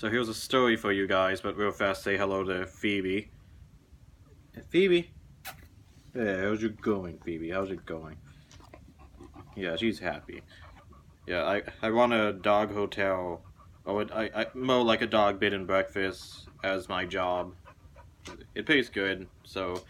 So here's a story for you guys, but real fast say hello to Phoebe. Phoebe? Yeah, how's it going, Phoebe? How's it going? Yeah, she's happy. Yeah, I run a dog hotel. Oh, I more like a dog bed and breakfast as my job. It pays good, so...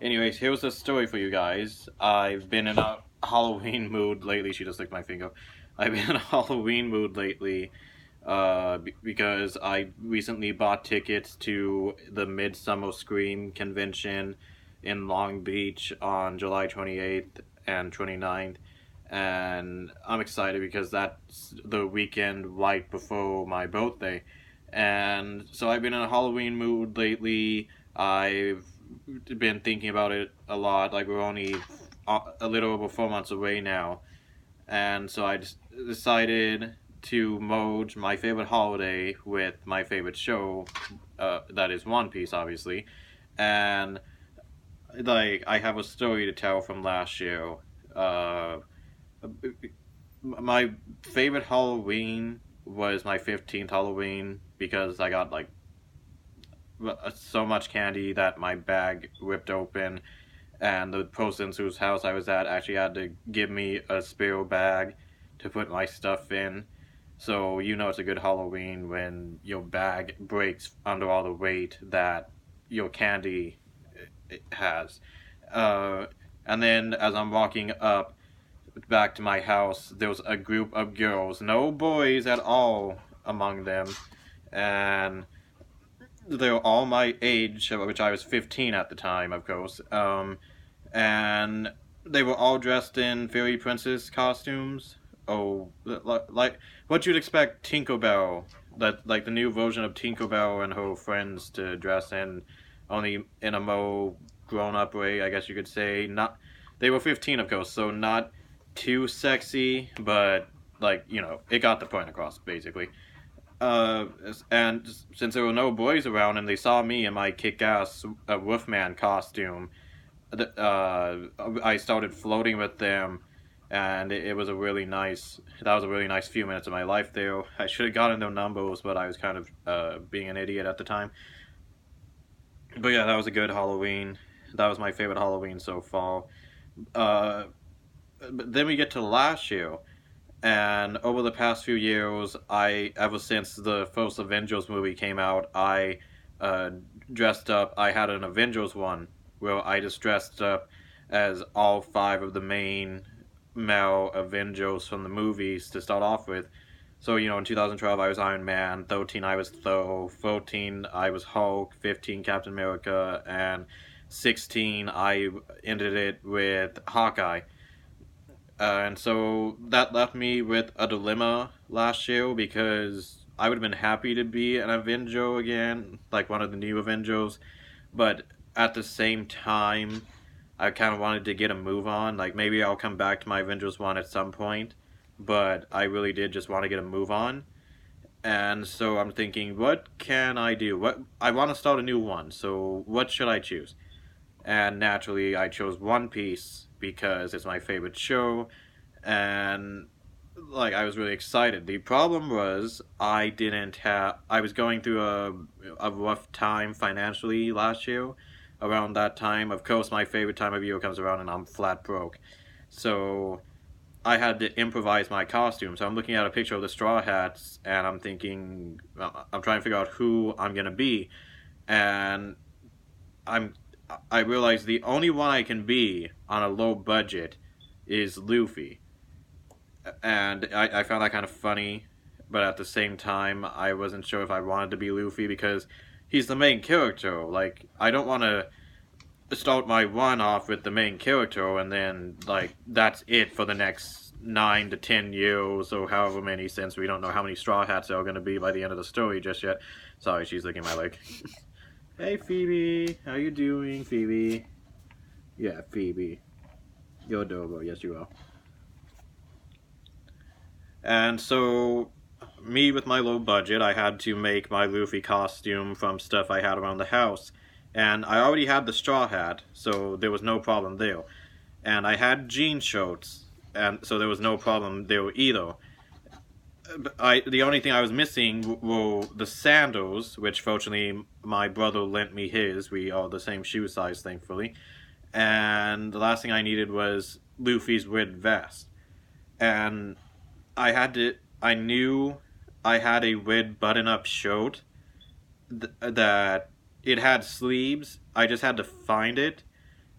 Anyways, here's a story for you guys. I've been in a Halloween mood lately. She just licked my finger. I've been in a Halloween mood lately because I recently bought tickets to the Midsummer Scream convention in Long Beach on July 28th and 29th. And I'm excited because that's the weekend right before my birthday. And so I've been in a Halloween mood lately. I've been thinking about it a lot. Like, we're only a little over 4 months away now. And so I just decided to merge my favorite holiday with my favorite show, that is One Piece, obviously. And, like, I have a story to tell from last year. Uh, my favorite Halloween was my 15th Halloween because I got, like, so much candy that my bag ripped open, and the person whose house I was at actually had to give me a spare bag to put my stuff in. So you know it's a good Halloween when your bag breaks under all the weight that your candy has. Uh, and then as I'm walking up back to my house, there was a group of girls, no boys at all among them, and they were all my age, which I was 15 at the time, of course. And they were all dressed in fairy princess costumes. Oh, like what you'd expect Tinkerbell, that like the new version of Tinkerbell and her friends to dress in, only in a more grown-up way, I guess you could say. Not, they were 15, of course, so not too sexy, but like it got the point across basically. And since there were no boys around and they saw me in my kick-ass Wolfman costume, I started floating with them, and it was a really nice. That was a really nice few minutes of my life there. I should have gotten their numbers, but I was kind of being an idiot at the time. But yeah, that was a good Halloween. That was my favorite Halloween so far. Uh, but then we get to last year. And over the past few years, ever since the first Avengers movie came out, I uh, dressed up. I had an Avengers one where I just dressed up as all five of the main male Avengers from the movies to start off with. So, in 2012 I was Iron Man, 13 I was Thor, 14 I was Hulk, 15 Captain America, and 16 I ended it with Hawkeye. And so that left me with a dilemma last year because I would have been happy to be an Avenger again, like one of the new Avengers, but at the same time, I kind of wanted to get a move on. Like, maybe I'll come back to my Avengers one at some point, but I really did just want to get a move on. And so I'm thinking, what can I do? What I want to start a new one, so what should I choose? And naturally, I chose One Piece because it's my favorite show, and like I was really excited. The problem was I was going through a rough time financially last year. Around that time, of course, my favorite time of year comes around, and I'm flat broke. So I had to improvise my costume. So I'm looking at a picture of the Straw Hats, and I'm thinking, I'm trying to figure out who I'm gonna be, and I'm I realized the only one I can be on a low budget is Luffy. And I found that kind of funny, but at the same time, I wasn't sure if I wanted to be Luffy because he's the main character. Like, I don't want to start my one off with the main character and then, like, that's it for the next 9 to 10 years or however many, since we don't know how many Straw Hats there are going to be by the end of the story just yet. Sorry, she's licking my leg. Hey, Phoebe. How you doing, Phoebe? Yeah, Phoebe. You're adorable. Yes, you are. And so, me with my low budget, I had to make my Luffy costume from stuff I had around the house. And I already had the straw hat, so there was no problem there. And I had jean shorts, and so there was no problem there either. the only thing I was missing were the sandals, which fortunately my brother lent me his. We are the same shoe size, thankfully. And the last thing I needed was Luffy's red vest. And I knew I had a red button-up shirt that it had sleeves. I just had to find it.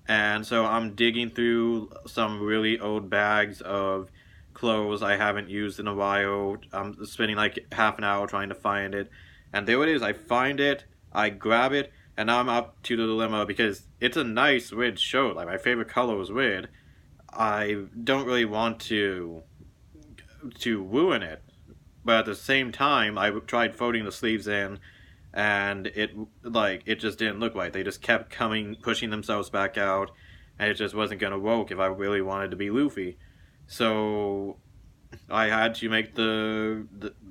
And so I'm digging through some really old bags of clothes I haven't used in a while. I'm spending like half an hour trying to find it. And there it is. I find it, I grab it, and now I'm up to the dilemma because it's a nice red shirt. Like, my favorite color is red. I don't really want to ruin it. But at the same time, I tried folding the sleeves in, and it just didn't look right. They just kept pushing themselves back out, and it just wasn't gonna work if I really wanted to be Luffy. So I had to make the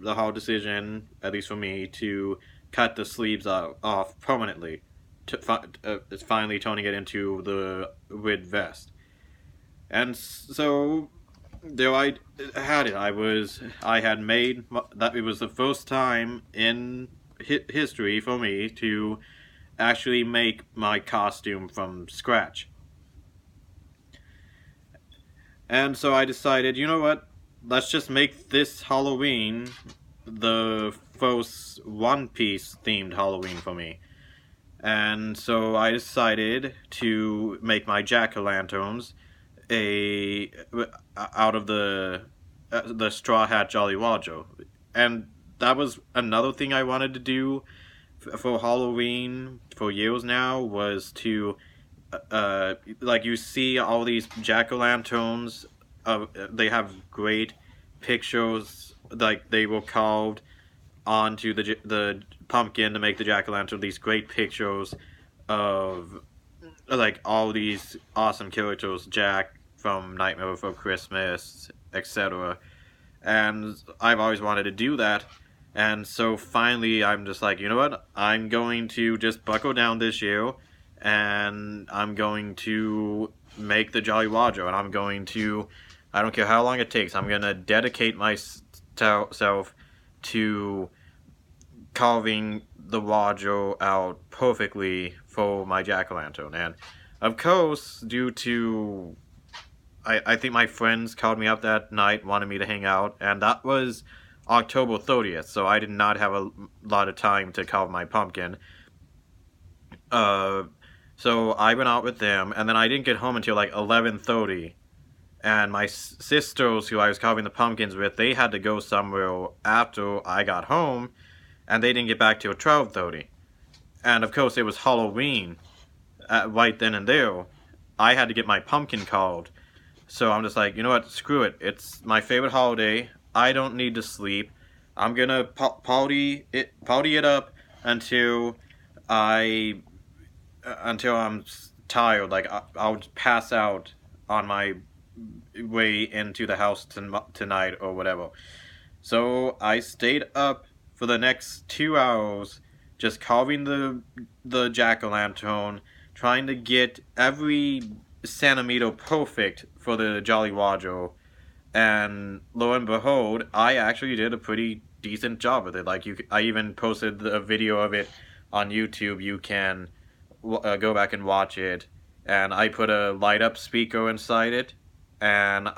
hard decision, at least for me, to cut the sleeves off permanently. It's finally turning it into the red vest, and so there I had it. I had made that. It was the first time in history for me to actually make my costume from scratch. And so I decided, you know what? Let's just make this Halloween the first One Piece themed Halloween for me. And so I decided to make my jack-o'-lanterns a out of the Straw Hat Jolly Roger. And that was another thing I wanted to do for Halloween for years now, was to like, you see all these jack-o'-lanterns, they have great pictures, like they were carved onto the pumpkin to make the jack-o'-lantern, these great pictures of like all these awesome characters, Jack from Nightmare Before Christmas, etc. And I've always wanted to do that. And so finally I'm just like, you know what? I'm going to just buckle down this year, and I'm going to make the Jolly Roger, and I'm going to, I don't care how long it takes, I'm going to dedicate myself to carving the Roger out perfectly for my jack-o'-lantern. And of course, due to, I think my friends called me up that night, wanted me to hang out, and that was October 30th, so I did not have a lot of time to carve my pumpkin. So I went out with them, and then I didn't get home until like 11:30. And my sisters, who I was carving the pumpkins with, they had to go somewhere after I got home, and they didn't get back till 12:30. And of course, it was Halloween right then and there. I had to get my pumpkin carved. So I'm just like, you know what, screw it. It's my favorite holiday. I don't need to sleep. I'm gonna party it up until I until I'm tired. Like, I'll pass out on my way into the house tonight or whatever. So I stayed up for the next 2 hours, just carving the jack-o'-lantern, trying to get every centimeter perfect for the Jolly Roger. And lo and behold, I actually did a pretty decent job with it. Like, I even posted a video of it on YouTube. You can go back and watch it. And I put a light up speaker inside it, and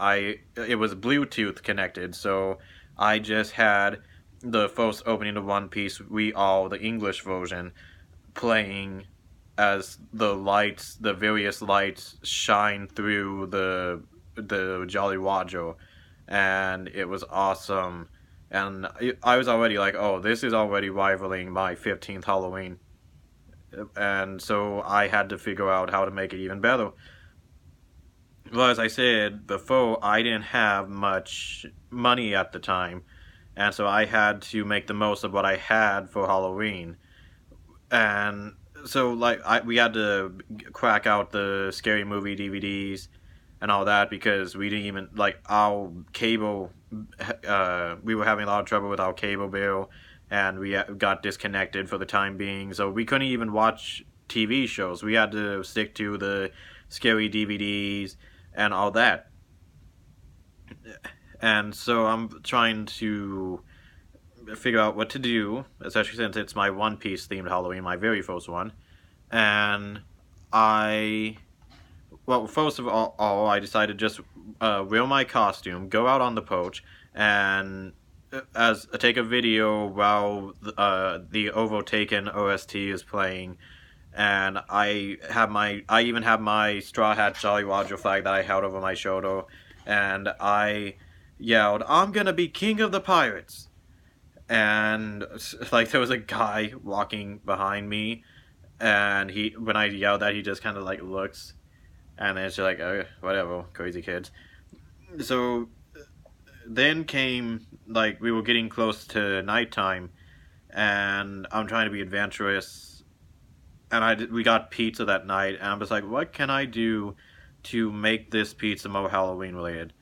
it was Bluetooth connected, so I just had the first opening of One Piece, the English version, playing as the various lights shine through the Jolly Roger, and it was awesome. And I was already like, oh, this is already rivaling my 15th Halloween. And so I had to figure out how to make it even better. Well, as I said before, I didn't have much money at the time, and so I had to make the most of what I had for Halloween. And so, like, we had to crack out the Scary Movie DVDs and all that, because we didn't even, like, our cable, we were having a lot of trouble with our cable bill, and we got disconnected for the time being, so we couldn't even watch TV shows. We had to stick to the scary DVDs and all that. And so I'm trying to figure out what to do, especially since it's my One Piece themed Halloween, my very first one. And well, first of all, I decided to just wear my costume, go out on the porch, and take a video while the Overtaken OST is playing. And I even have my Straw Hat Jolly Roger flag that I held over my shoulder, and I yelled, "I'm gonna be king of the pirates!" And like there was a guy walking behind me, and when I yelled that, he just kind of like looks, and then it's just like, oh, whatever, crazy kids. So then came, like, we were getting close to nighttime, and I'm trying to be adventurous, and we got pizza that night, and I'm just like, what can I do to make this pizza more Halloween related?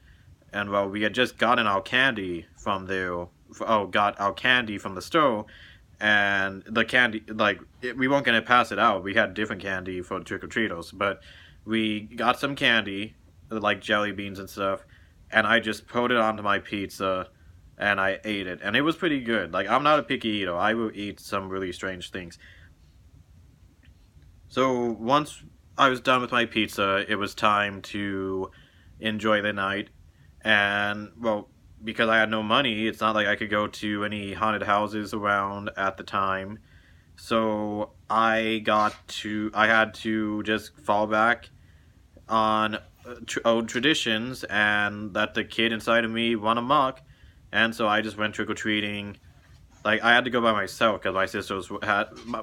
And well, we had just gotten our candy from there. Got our candy from the store, and the candy, like, we weren't gonna pass it out. We had different candy for trick or treaters, but we got some candy, like jelly beans and stuff, and I just put it onto my pizza, and I ate it, and it was pretty good. Like, I'm not a picky eater. I will eat some really strange things. So once I was done with my pizza, it was time to enjoy the night. And, well, because I had no money, it's not like I could go to any haunted houses around at the time. So I had to just fall back on old traditions and let the kid inside of me run amok. And so I just went trick-or-treating. Like, I had to go by myself because my sisters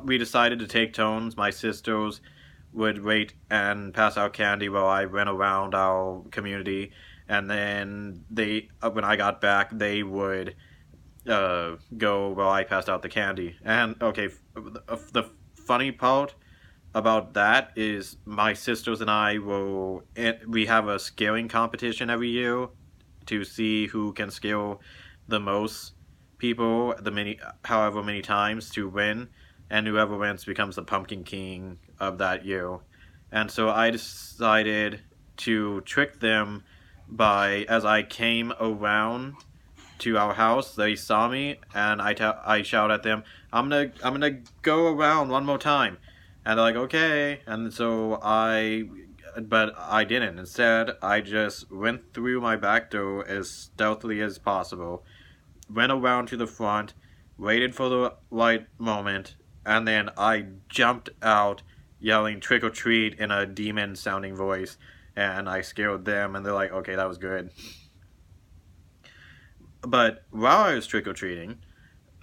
we decided to take turns. My sisters would wait and pass out candy while I ran around our community, and then when I got back, they would go while I passed out the candy. And okay, the funny part about that is my sisters and I we have a scaring competition every year to see who can scare the most people however many times to win, and whoever wins becomes the Pumpkin King of that year. And so I decided to trick them as I came around to our house, they saw me, and I shout at them, I'm gonna go around one more time," and they're like, "Okay." And so but I didn't. Instead, I just went through my back door as stealthily as possible, went around to the front, waited for the right moment, and then I jumped out yelling "trick or treat" in a demon sounding voice, and I scared them, and they're like, "Okay, that was good." But while I was trick or treating,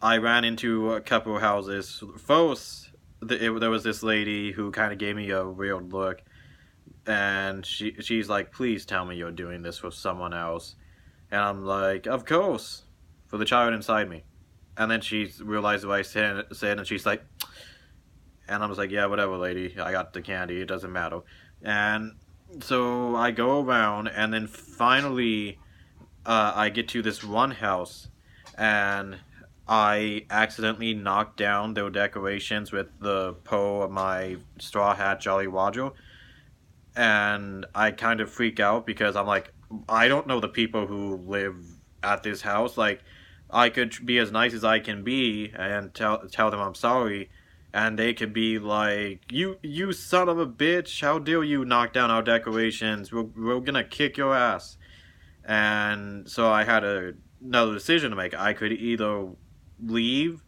I ran into a couple of houses. First, there was this lady who kind of gave me a weird look, and she's like, "Please tell me you're doing this for someone else." And I'm like, "Of course, for the child inside me." And then she realized what I said, and she's like, and I was like, "Yeah, whatever, lady. I got the candy. It doesn't matter." And so I go around, and then finally, I get to this one house, and I accidentally knocked down their decorations with the pole of my Straw Hat Jolly Roger, and I kind of freak out because I'm like, I don't know the people who live at this house. Like, I could be as nice as I can be and tell them I'm sorry, and they could be like, you son of a bitch, how dare you knock down our decorations, we're gonna kick your ass." And so I had another decision to make. I could either leave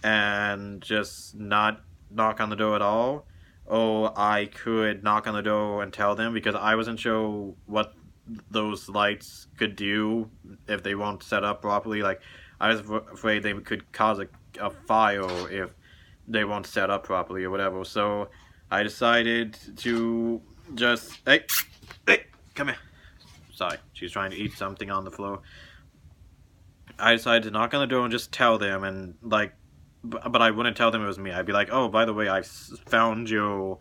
and just not knock on the door at all, or I could knock on the door and tell them, because I wasn't sure what those lights could do if they weren't set up properly. Like, I was afraid they could cause a fire if they weren't set up properly or whatever. So I decided to just, hey, come here. Sorry, she's trying to eat something on the floor. I decided to knock on the door and just tell them, and like, but I wouldn't tell them it was me. I'd be like, "Oh, by the way, I found your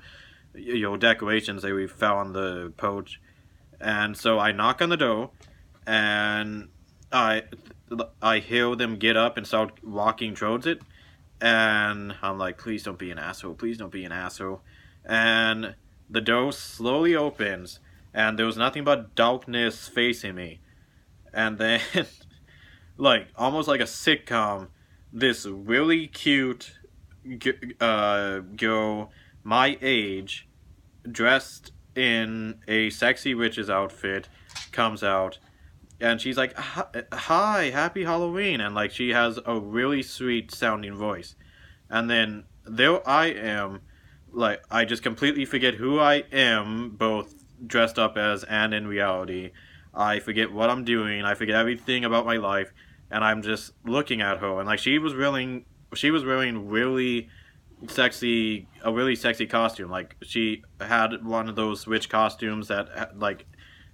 decorations that we found on the porch." And so I knock on the door, and I hear them get up and start walking towards it, and I'm like, "Please don't be an asshole. Please don't be an asshole." And the door slowly opens, and there was nothing but darkness facing me. and then like almost like a sitcom, this really cute girl my age, dressed in a sexy witch's outfit, comes out, and she's like, "Hi, happy Halloween," and like she has a really sweet sounding voice, and then there I am, like I just completely forget who I am, both dressed up as and in reality. I forget what I'm doing. I forget everything about my life, and I'm just looking at her. And like she was wearing a really sexy costume. Like she had one of those witch costumes that like,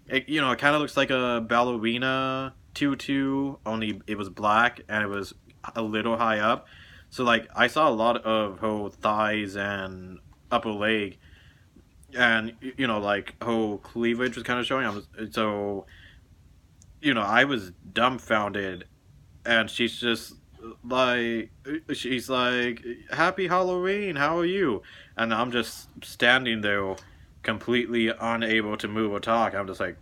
it kind of looks like a ballerina tutu, only it was black and it was a little high up. So like I saw a lot of her thighs and upper leg, and like her cleavage was kind of showing. So I was dumbfounded, and she's like, "Happy Halloween, how are you?" And I'm just standing there, completely unable to move or talk. I'm just like,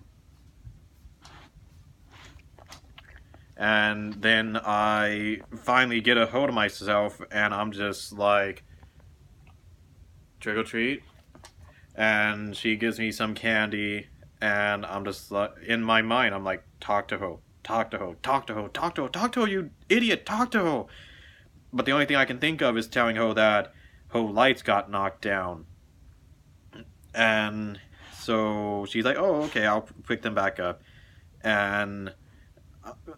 and then I finally get a hold of myself, and I'm just like, "Trick or treat." And she gives me some candy, and I'm just like, in my mind, I'm like, talk to her, talk to her, talk to her, talk to her, talk to her, you idiot, talk to her. But the only thing I can think of is telling her that her lights got knocked down. And so she's like, "Oh, okay, I'll pick them back up." And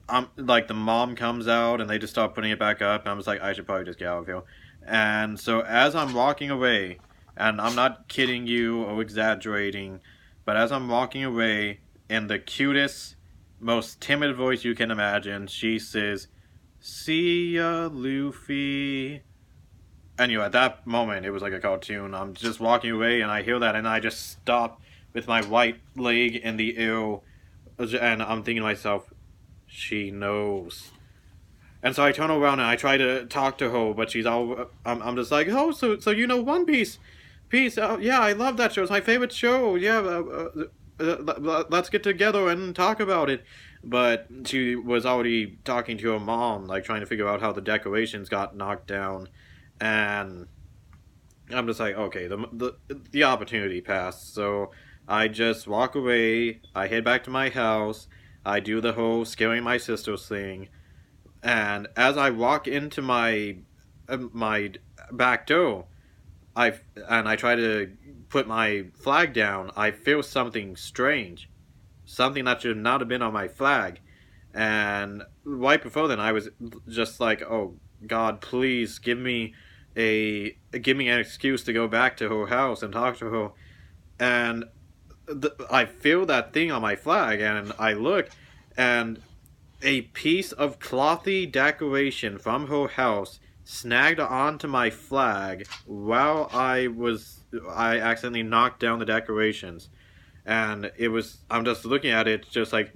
I'm like, the mom comes out, and they just start putting it back up. And I was like, I should probably just get out of here. And so as I'm walking away, and I'm not kidding you or exaggerating, but as I'm walking away, in the cutest, most timid voice you can imagine, she says, "See ya, Luffy." And at that moment, it was like a cartoon. I'm just walking away, and I hear that, and I just stop with my right leg in the air, and I'm thinking to myself, she knows. And so I turn around and I try to talk to her, but she's all. I'm just like, "Oh, so you know One Piece? Yeah, I love that show. It's my favorite show. Yeah, let's get together and talk about it." But she was already talking to her mom, like trying to figure out how the decorations got knocked down, and I'm just like, okay, the opportunity passed. So I just walk away. I head back to my house. I do the whole scaring my sisters thing, and as I walk into my back door, I try to put my flag down. I feel something strange, something that should not have been on my flag. And right before then, I was just like, "Oh God, please give me an excuse to go back to her house and talk to her." And I feel that thing on my flag, and I look, and a piece of clothy decoration from her house snagged onto my flag while I accidentally knocked down the decorations. And I'm just looking at it, just like,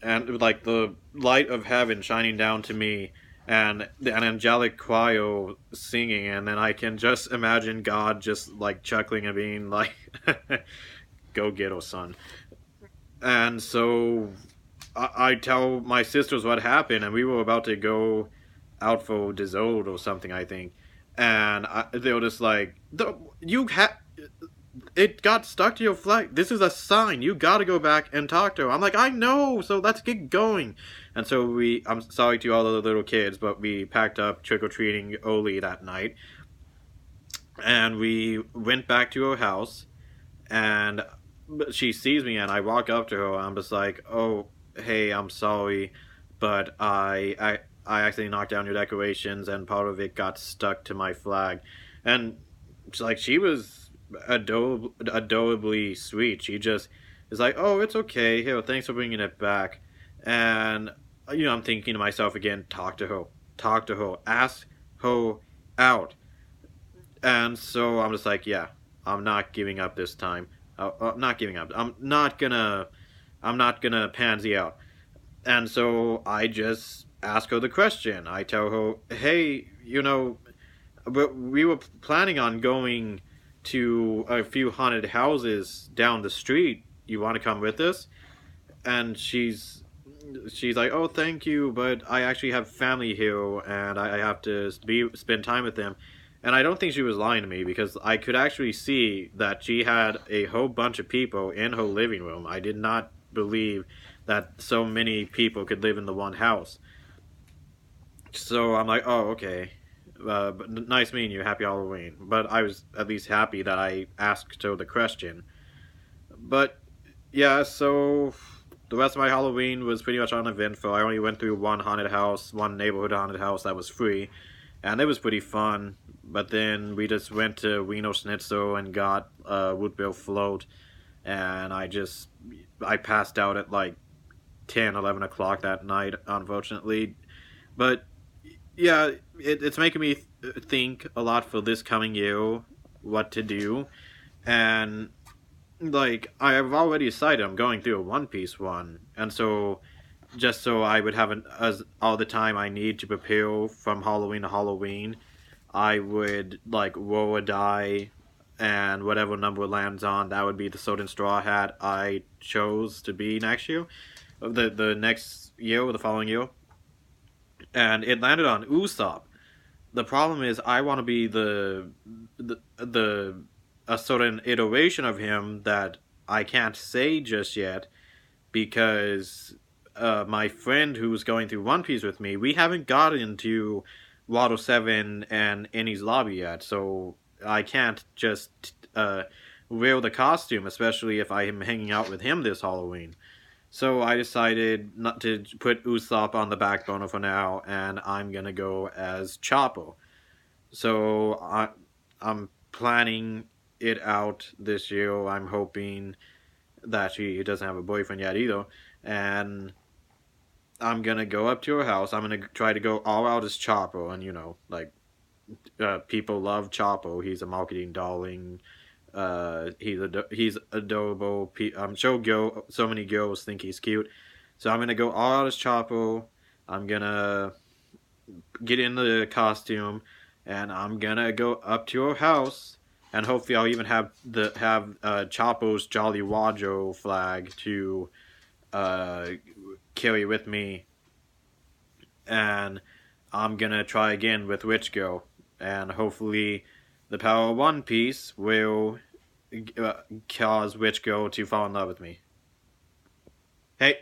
and like the light of heaven shining down to me, and an angelic choir singing, and then I can just imagine God just like chuckling and being like, "Go get her, son." And so I tell my sisters what happened, and we were about to go out for dessert or something, I think. And they were just like, it got stuck to your flag. This is a sign. You gotta go back and talk to her." I'm like, "I know, so let's get going." And so I'm sorry to all the little kids, but we packed up trick-or-treating early that night. And we went back to her house, and she sees me, and I walk up to her, and I'm just like, "Oh, hey, I'm sorry, but I accidentally knocked down your decorations, and part of it got stuck to my flag." And she was adorably sweet. She just is like, "Oh, it's okay. Here, thanks for bringing it back." And I'm thinking to myself again, talk to her, ask her out. And so I'm just like, yeah, I'm not giving up this time. I'm not giving up. I'm not gonna pansy out. And so I just ask her the question. I tell her, "Hey, we were planning on going to a few haunted houses down the street. You want to come with us?" and she's like, oh, thank you, but I actually have family here, and I have to spend time with them. And I don't think she was lying to me, because I could actually see that she had a whole bunch of people in her living room. I did not believe that so many people could live in the one house. So I'm like, oh, okay. But nice meeting you. Happy Halloween. But I was at least happy that I asked her the question. But yeah, so the rest of my Halloween was pretty much uneventful. I only went through one haunted house, one neighborhood haunted house that was free, and it was pretty fun. But then we just went to Wiener Schnitzel and got a root beer float, and I passed out at like 10, 11 o'clock that night, unfortunately. But yeah, it's making me think a lot for this coming year, what to do, and like I've already decided I'm going through a One Piece one, and so just so I would have as all the time I need to prepare from Halloween to Halloween, I would like roll a die, and whatever number it lands on, that would be the Sword and Straw Hat I chose to be next year, the next year or the following year, and it landed on Usopp. The problem is I want to be the a certain iteration of him that I can't say just yet, because my friend who's going through One Piece with me, we haven't gotten into Water 7 and Enies Lobby yet, so I can't just wear the costume, especially if I am hanging out with him this Halloween. So I decided not to put Usopp on the back burner for now, and I'm gonna go as Chopper. So I'm planning it out this year. I'm hoping that she doesn't have a boyfriend yet either, and I'm gonna go up to her house. I'm gonna try to go all out as Chopper, and like people love Chopper. He's a marketing darling. He's adorable. I'm sure so many girls think he's cute. So I'm gonna go all out as Chopper. I'm gonna get in the costume, and I'm gonna go up to her house, and hopefully I'll even have Chopper's Jolly Roger flag to carry with me, and I'm gonna try again with Witch Girl, and hopefully the power of One Piece will cause Witch Girl to fall in love with me. Hey,